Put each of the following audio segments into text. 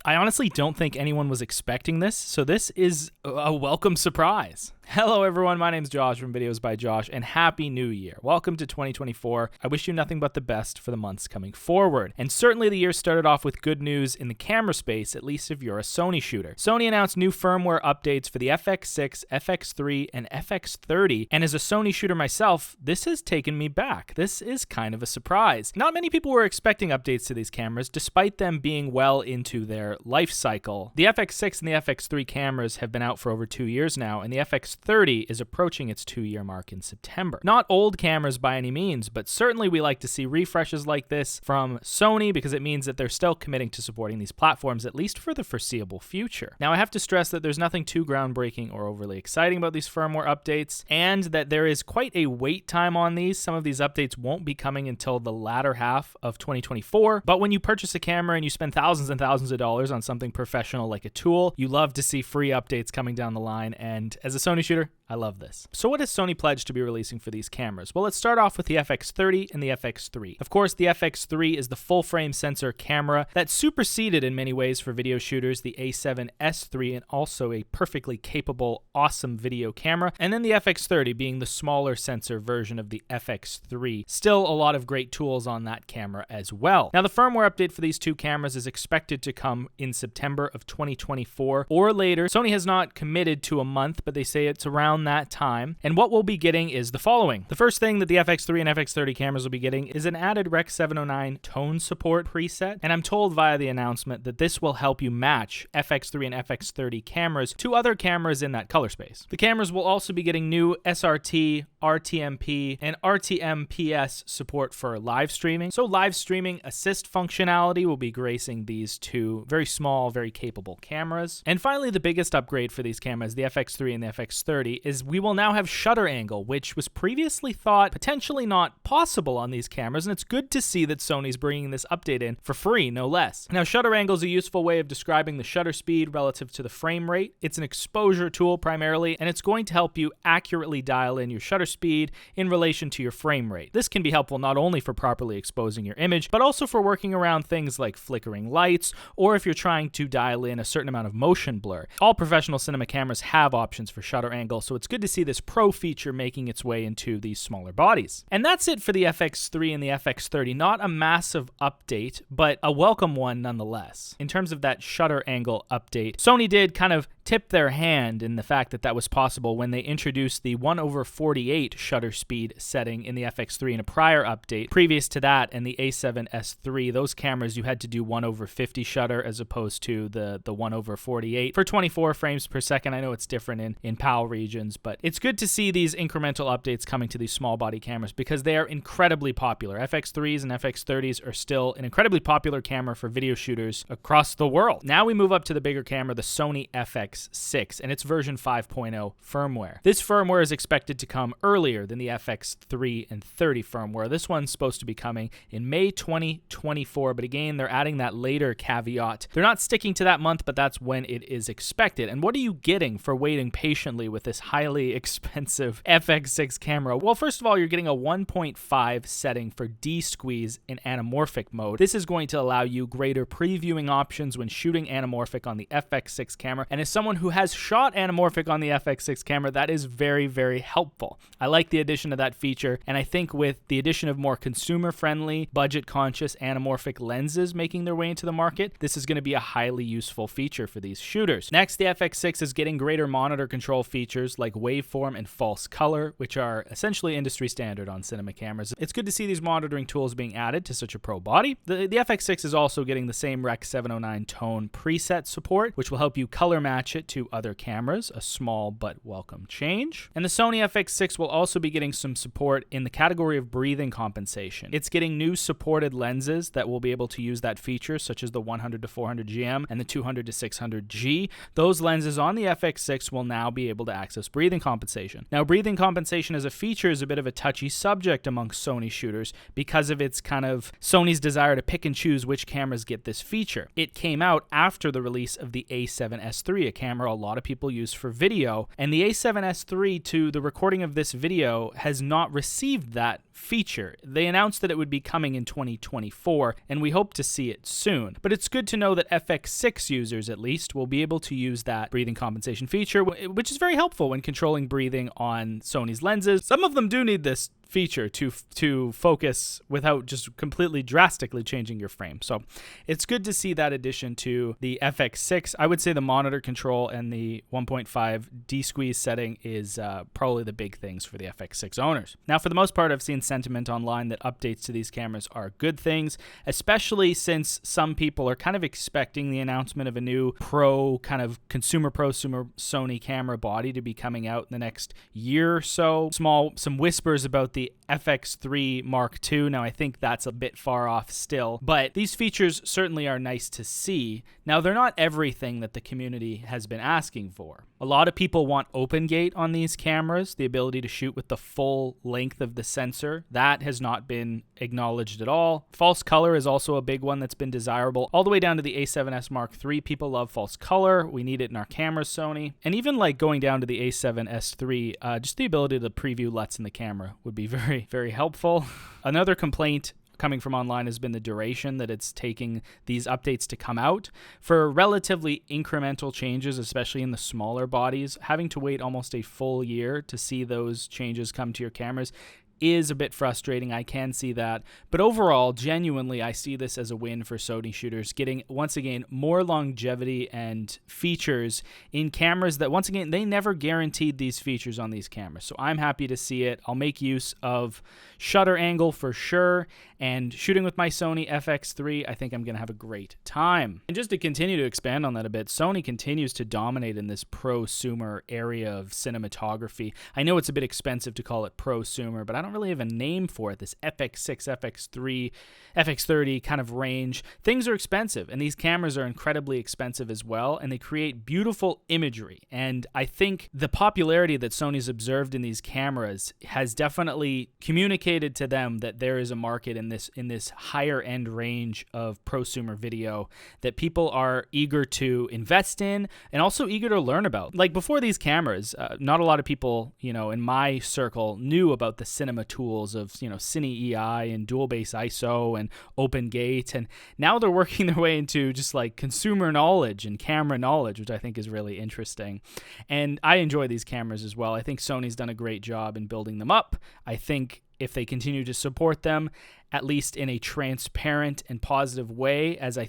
I honestly don't think anyone was expecting this, so this is a welcome surprise. Hello everyone, my name's Josh from Videos by Josh, and Happy New Year. Welcome to 2024. I wish you nothing but the best for the months coming forward. And certainly the year started off with good news in the camera space, at least if you're a Sony shooter. Sony announced new firmware updates for the FX6, FX3, and FX30, and as a Sony shooter myself, this has taken me back. This is kind of a surprise. Not many people were expecting updates to these cameras, despite them being well into their life cycle. The FX6 and the FX3 cameras have been out for over 2 years now, and the FX30 is approaching its 2-year mark in September. Not old cameras by any means, but certainly we like to see refreshes like this from Sony because it means that they're still committing to supporting these platforms, at least for the foreseeable future. Now, I have to stress that there's nothing too groundbreaking or overly exciting about these firmware updates, and that there is quite a wait time on these. Some of these updates won't be coming until the latter half of 2024, but when you purchase a camera and you spend thousands and thousands of dollars on something professional like a tool, you love to see free updates coming down the line, and as a Sony shooter, I love this. So what has Sony pledged to be releasing for these cameras? Well, let's start off with the FX30 and the FX3. Of course, the FX3 is the full-frame sensor camera that superseded in many ways for video shooters the A7S3, and also a perfectly capable, awesome video camera. And then the FX30 being the smaller sensor version of the FX3. Still a lot of great tools on that camera as well. Now, the firmware update for these two cameras is expected to come in September of 2024 or later. Sony has not committed to a month, but they say it's around that time. And what we'll be getting is the following. The first thing that the FX3 and FX30 cameras will be getting is an added Rec 709 tone support preset, and I'm told via the announcement that this will help you match FX3 and FX30 cameras to other cameras in that color space. The cameras will also be getting new SRT, RTMP, and RTMPS support for live streaming. So live streaming assist functionality will be gracing these two very small, very capable cameras. And finally, the biggest upgrade for these cameras, the FX3 and the FX30, is we will now have shutter angle, which was previously thought potentially not possible on these cameras, and it's good to see that Sony's bringing this update in for free, no less. Now, shutter angle is a useful way of describing the shutter speed relative to the frame rate. It's an exposure tool primarily, and it's going to help you accurately dial in your shutter speed in relation to your frame rate. This can be helpful not only for properly exposing your image, but also for working around things like flickering lights, or if you're trying to dial in a certain amount of motion blur. All professional cinema cameras have options for shutter angle, so it's good to see this pro feature making its way into these smaller bodies. And that's it for the FX3 and the FX30. Not a massive update, but a welcome one nonetheless. In terms of that shutter angle update, Sony did kind of tip their hand in the fact that that was possible when they introduced the 1/48 shutter speed setting in the FX3 in a prior update. Previous to that, and the A7S3, those cameras you had to do 1/50 shutter as opposed to the 1/48 for 24 frames per second. I know it's different in PAL regions, but it's good to see these incremental updates coming to these small body cameras because they are incredibly popular. FX3s and FX30s are still an incredibly popular camera for video shooters across the world. Now we move up to the bigger camera, the Sony FX6, and its version 5.0 firmware. This firmware is expected to come earlier than the FX3 and 30 firmware. This one's supposed to be coming in May 2024, but again, they're adding that later caveat. They're not sticking to that month, but that's when it is expected. And what are you getting for waiting patiently with this highly expensive FX6 camera? Well, first of all, you're getting a 1.5 setting for D-squeeze in anamorphic mode. This is going to allow you greater previewing options when shooting anamorphic on the FX6 camera, and as someone who has shot anamorphic on the FX6 camera, that is very, very helpful. I like the addition of that feature, and I think with the addition of more consumer-friendly, budget-conscious anamorphic lenses making their way into the market, this is going to be a highly useful feature for these shooters. Next, the FX6 is getting greater monitor control features like waveform and false color, which are essentially industry standard on cinema cameras. It's good to see these monitoring tools being added to such a pro body. The FX6 is also getting the same Rec 709 tone preset support, which will help you color match it to other cameras, a small but welcome change. And the Sony FX6 will also be getting some support in the category of breathing compensation. It's getting new supported lenses that will be able to use that feature, such as the 100 to 400 GM and the 200 to 600 G. Those lenses on the FX6 will now be able to access breathing compensation. Now, breathing compensation as a feature is a bit of a touchy subject amongst Sony shooters because of its kind of Sony's desire to pick and choose which cameras get this feature. It came out after the release of the A7S3, a camera a lot of people use for video, and the A7S3, to the recording of this video, has not received that feature. They announced that it would be coming in 2024, and we hope to see it soon. But it's good to know that FX6 users, at least, will be able to use that breathing compensation feature, which is very helpful when controlling breathing on Sony's lenses. Some of them do need this feature to focus without just completely drastically changing your frame. So it's good to see that addition to the FX6. I would say the monitor control and the 1.5 D-squeeze setting is probably the big things for the FX6 owners. Now, for the most part, I've seen sentiment online that updates to these cameras are good things, especially since some people are kind of expecting the announcement of a new consumer prosumer Sony camera body to be coming out in the next year or so. Some whispers about the FX3 Mark II. Now, I think that's a bit far off still, but these features certainly are nice to see. Now, they're not everything that the community has been asking for. A lot of people want open gate on these cameras, the ability to shoot with the full length of the sensor. That has not been acknowledged at all. False color is also a big one that's been desirable. All the way down to the A7S Mark III, people love false color. We need it in our cameras, Sony. And even like going down to the A7S III, just the ability to preview LUTs in the camera would be very, very helpful. Another complaint coming from online has been the duration that it's taking these updates to come out. For relatively incremental changes, especially in the smaller bodies, having to wait almost a full year to see those changes come to your cameras is a bit frustrating. I can see that. But overall, genuinely, I see this as a win for Sony shooters, getting, once again, more longevity and features in cameras that, once again, they never guaranteed these features on these cameras. So I'm happy to see it. I'll make use of shutter angle for sure, and shooting with my Sony FX3, I think I'm going to have a great time. And just to continue to expand on that a bit, Sony continues to dominate in this prosumer area of cinematography. I know it's a bit expensive to call it prosumer, but I don't really have a name for it. This FX6, FX3, FX30 kind of range. Things are expensive, and these cameras are incredibly expensive as well, and they create beautiful imagery. And I think the popularity that Sony's observed in these cameras has definitely communicated to them that there is a market in this higher end range of prosumer video that people are eager to invest in and also eager to learn about. Like before these cameras, not a lot of people, in my circle knew about the cinema tools of, Cine EI and dual base ISO and open gate. And now they're working their way into just like consumer knowledge and camera knowledge, which I think is really interesting. And I enjoy these cameras as well. I think Sony's done a great job in building them up. I think if they continue to support them, at least in a transparent and positive way, as I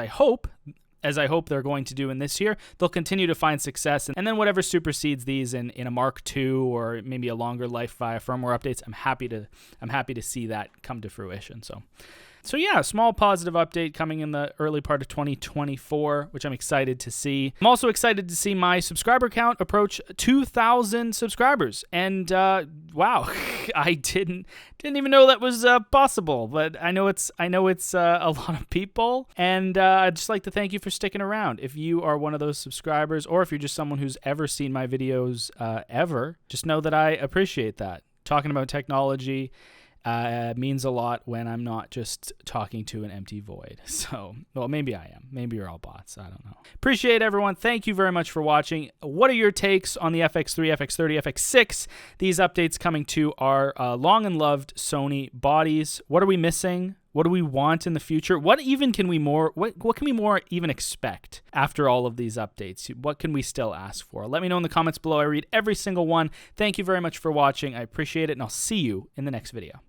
hope they're going to do in this year, they'll continue to find success. And then whatever supersedes these in a Mark II or maybe a longer life via firmware updates, I'm happy to see that come to fruition. So yeah, small positive update coming in the early part of 2024, which I'm excited to see. I'm also excited to see my subscriber count approach 2,000 subscribers. And wow, I didn't even know that was possible. But I know it's a lot of people, and I'd just like to thank you for sticking around. If you are one of those subscribers, or if you're just someone who's ever seen my videos ever, just know that I appreciate that. Talking about technology means a lot when I'm not just talking to an empty void. So, well, maybe I am. Maybe you're all bots. I don't know. Appreciate everyone. Thank you very much for watching. What are your takes on the FX3, FX30, FX6? These updates coming to our long and loved Sony bodies. What are we missing? What do we want in the future? What can we more even expect after all of these updates? What can we still ask for? Let me know in the comments below. I read every single one. Thank you very much for watching. I appreciate it, and I'll see you in the next video.